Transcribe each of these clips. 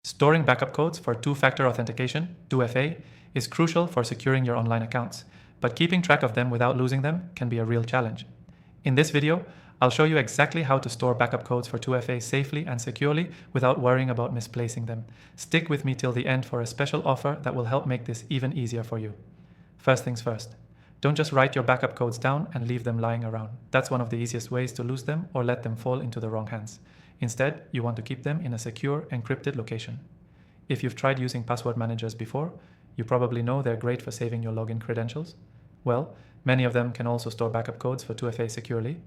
Storing backup codes for two-factor authentication, 2FA, is crucial for securing your online accounts, but keeping track of them without losing them can be a real challenge. In this video, I'll show you exactly how to store backup codes for 2FA safely and securely without worrying about misplacing them. Stick with me till the end for a special offer that will help make this even easier for you. First things first, don't just write your backup codes down and leave them lying around. That's one of the easiest ways to lose them or let them fall into the wrong hands. Instead, you want to keep them in a secure, encrypted location. If you've tried using password managers before, you probably know they're great for saving your login credentials. Well, many of them can also store backup codes for 2FA securely.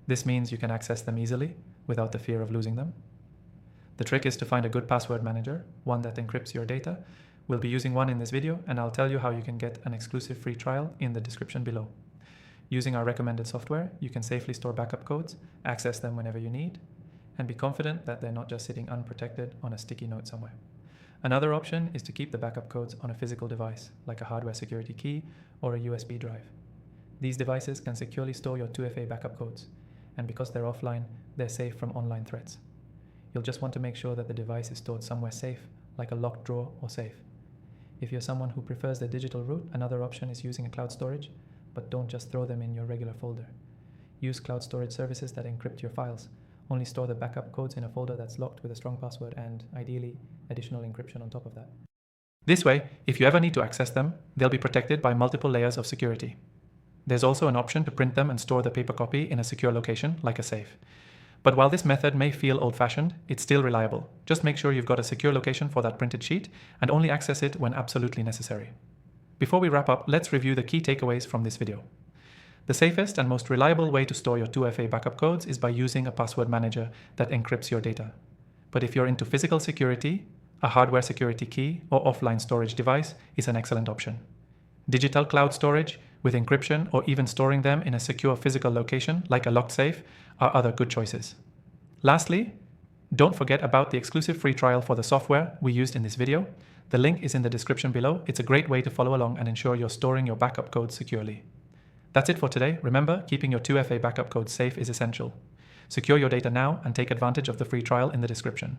This means you can access them easily without the fear of losing them. The trick is to find a good password manager, one that encrypts your data. We'll be using one in this video, and I'll tell you how you can get an exclusive free trial in the description below. Using our recommended software, you can safely store backup codes, access them whenever you need, and be confident that they're not just sitting unprotected on a sticky note somewhere. Another option is to keep the backup codes on a physical device, like a hardware security key or a USB drive. These devices can securely store your 2FA backup codes, and because they're offline, they're safe from online threats. You'll just want to make sure that the device is stored somewhere safe, like a locked drawer or safe. If you're someone who prefers the digital route, another option is using a cloud storage, but don't just throw them in your regular folder. Use cloud storage services that encrypt your files. Only store the backup codes in a folder that's locked with a strong password and, ideally, additional encryption on top of that. This way, if you ever need to access them, they'll be protected by multiple layers of security. There's also an option to print them and store the paper copy in a secure location, like a safe. But while this method may feel old-fashioned, it's still reliable. Just make sure you've got a secure location for that printed sheet and only access it when absolutely necessary. Before we wrap up, let's review the key takeaways from this video. The safest and most reliable way to store your 2FA backup codes is by using a password manager that encrypts your data. But if you're into physical security, a hardware security key or offline storage device is an excellent option. Digital cloud storage with encryption or even storing them in a secure physical location like a locked safe are other good choices. Lastly, don't forget about the exclusive free trial for the software we used in this video. The link is in the description below. It's a great way to follow along and ensure you're storing your backup codes securely. That's it for today. Remember, keeping your 2FA backup codes safe is essential. Secure your data now and take advantage of the free trial in the description.